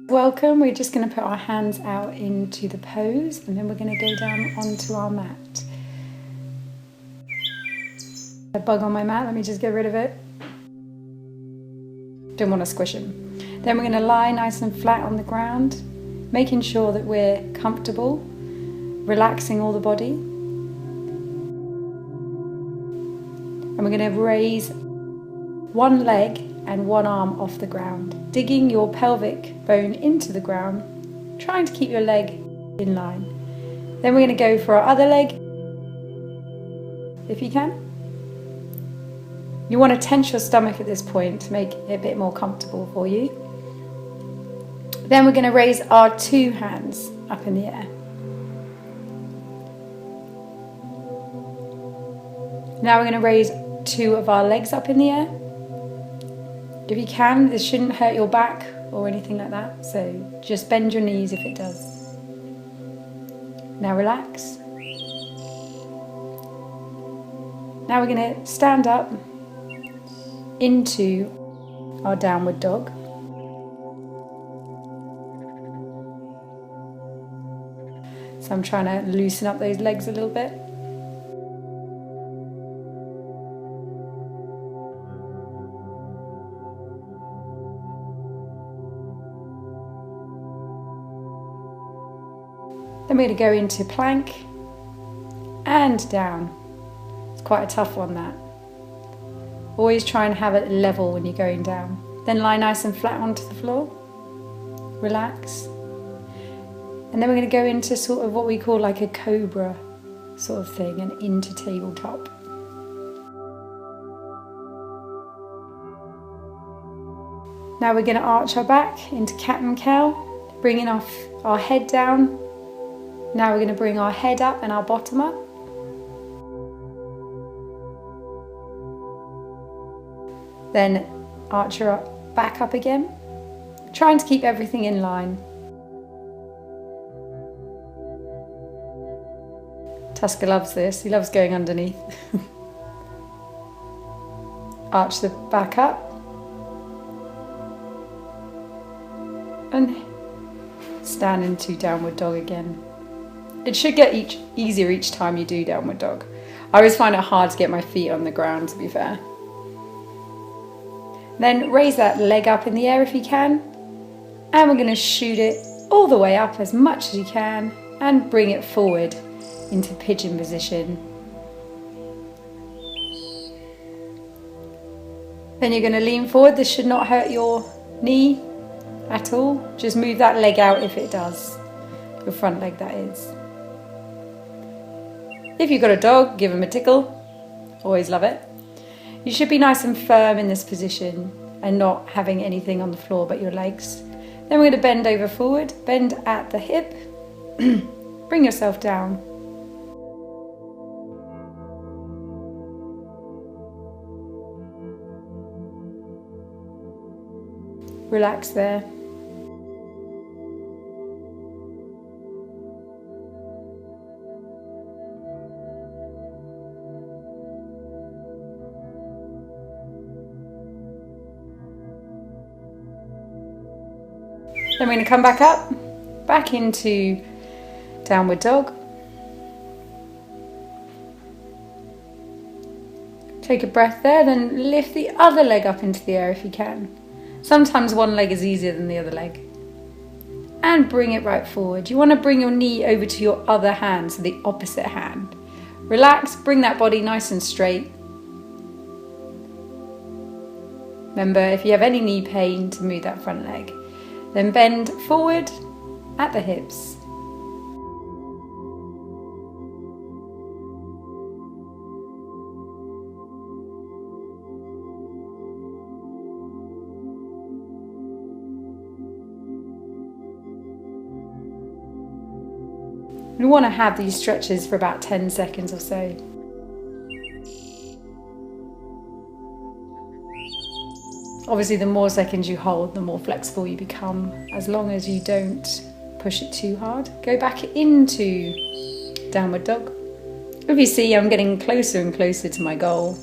Welcome. We're just going to put our hands out into the pose and then we're going to go down onto our mat. A bug on my mat, let me just get rid of it. Don't want to squish him. Then we're going to lie nice and flat on the ground, making sure that we're comfortable, relaxing all the body. And we're going to raise one leg and one arm off the ground, digging your pelvic bone into the ground, trying to keep your leg in line. Then we're going to go for our other leg, if you can. You want to tense your stomach at this point to make it a bit more comfortable for you. Then we're going to raise our two hands up in the air. Now we're going to raise two of our legs up in the air. If you can, this shouldn't hurt your back or anything like that, so just bend your knees if it does. Now relax. Now we're going to stand up into our downward dog. So I'm trying to loosen up those legs a little bit. Then we're going to go into plank and down. It's quite a tough one, that. Always try and have it level when you're going down. Then lie nice and flat onto the floor. Relax. And then we're going to go into sort of what we call like a cobra sort of thing, and into tabletop. Now we're going to arch our back into cat and cow, bringing our head down. Now we're going to bring our head up and our bottom up. Then arch your back up again, trying to keep everything in line. Tusker loves this, he loves going underneath. Arch the back up. And stand into downward dog again. It should get easier each time you do downward dog. I always find it hard to get my feet on the ground, to be fair. Then raise that leg up in the air if you can, and we're going to shoot it all the way up as much as you can and bring it forward into pigeon position. Then you're going to lean forward. This should not hurt your knee at all. Just move that leg out if it does, your front leg that is. If you've got a dog, give them a tickle, always love it. You should be nice and firm in this position and not having anything on the floor but your legs. Then we're going to bend over forward, bend at the hip, bring yourself down. Relax there. Then we're going to come back up, back into downward dog. Take a breath there, then lift the other leg up into the air if you can. Sometimes one leg is easier than the other leg. And bring it right forward. You want to bring your knee over to your other hand, so the opposite hand. Relax, bring that body nice and straight. Remember, if you have any knee pain, to move that front leg. Then bend forward at the hips. We want to have these stretches for about 10 seconds or so. Obviously, the more seconds you hold, the more flexible you become, as long as you don't push it too hard. Go back into downward dog. If you see, I'm getting closer and closer to my goal.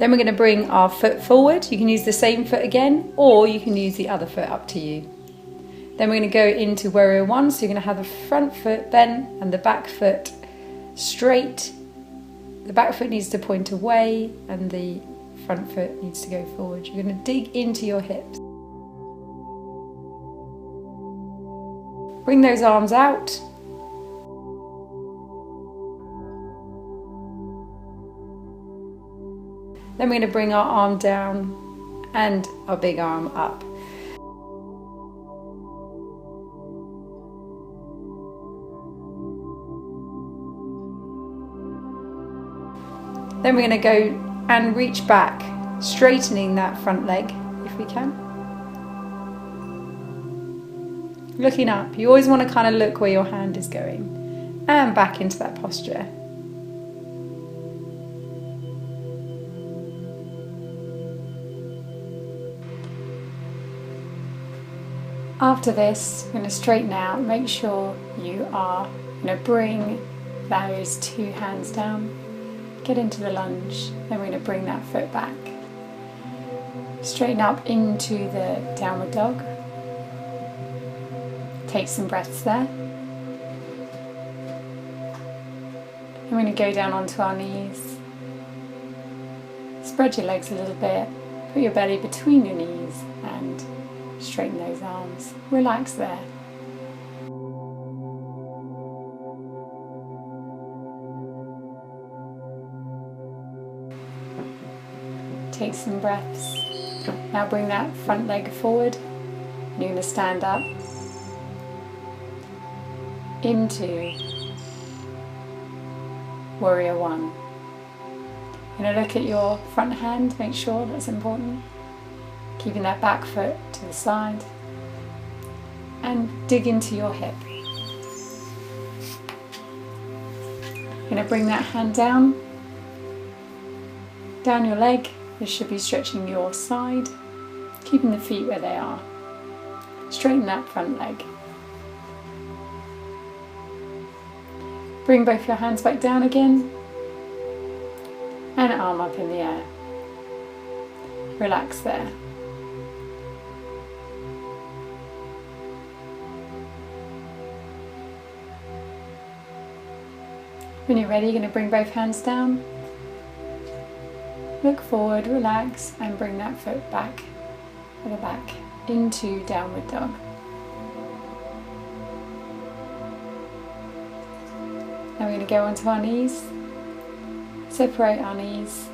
Then we're going to bring our foot forward. You can use the same foot again, or you can use the other foot, up to you. Then we're going to go into warrior one. So you're going to have the front foot bent and the back foot straight. The back foot needs to point away and the front foot needs to go forward. You're going to dig into your hips. Bring those arms out. Then we're going to bring our arm down and our big arm up. Then we're going to go and reach back, straightening that front leg if we can. Looking up, you always want to kind of look where your hand is going, and back into that posture. After this, you're going to straighten out. Make sure you are going to bring those two hands down, get into the lunge, then we're going to bring that foot back. Straighten up into the downward dog. Take some breaths there. I'm going to go down onto our knees. Spread your legs a little bit. Put your belly between your knees and straighten those arms. Relax there. Take some breaths. Now bring that front leg forward. You're going to stand up into warrior one. You're going to look at your front hand, make sure that's important. Keeping that back foot to the side. And dig into your hip. You're going to bring that hand down your leg. This should be stretching your side, keeping the feet where they are. Straighten that front leg. Bring both your hands back down again, and arm up in the air. Relax there. When you're ready, you're going to bring both hands down. Look forward, relax, and bring that foot back at the back into downward dog. Now we're going to go onto our knees, separate our knees,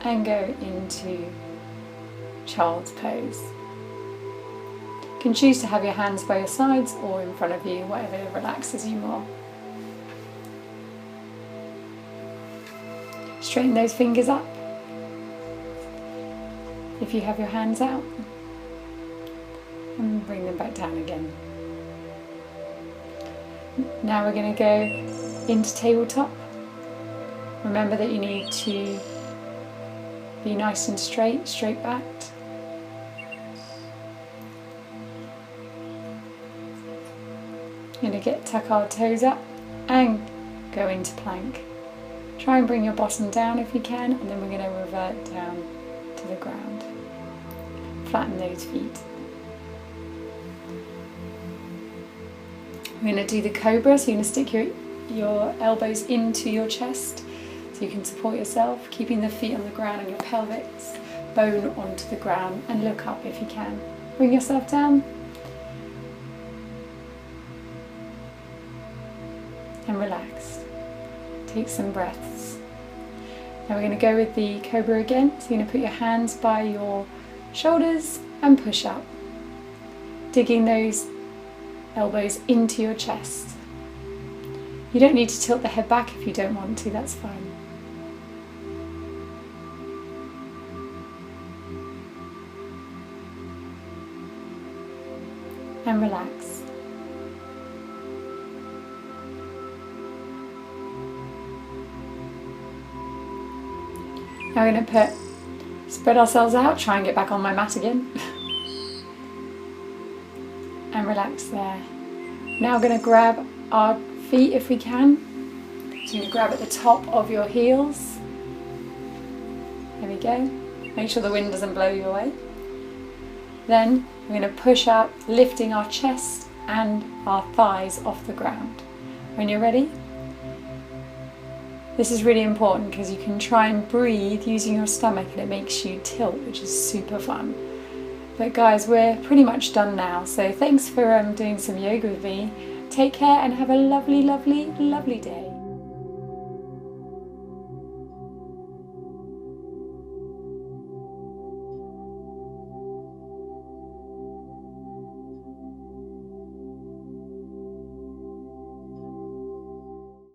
and go into child's pose. You can choose to have your hands by your sides or in front of you, whatever relaxes you more. Straighten those fingers up. If you have your hands out, and bring them back down again. Now we're going to go into tabletop. Remember that you need to be nice and straight backed. You're going to tuck our toes up and go into plank. Try and bring your bottom down if you can, and then we're going to revert down to the ground. Flatten those feet. We're going to do the cobra, so you're going to stick your elbows into your chest so you can support yourself, keeping the feet on the ground and your pelvic bone onto the ground, and look up if you can. Bring yourself down and relax. Take some breaths. Now we're going to go with the cobra again, so you're going to put your hands by your shoulders and push up, digging those elbows into your chest. You don't need to tilt the head back if you don't want to, that's fine. And relax. Now we're going to spread ourselves out, try and get back on my mat again. And relax there. Now we're going to grab our feet if we can. So you're going to grab at the top of your heels. There we we go. Make sure the wind doesn't blow you away. Then we're going to push up, lifting our chest and our thighs off the ground. When you're ready, this is really important because you can try and breathe using your stomach and it makes you tilt, which is super fun. But guys, we're pretty much done now. So thanks for doing some yoga with me. Take care and have a lovely, lovely, lovely day.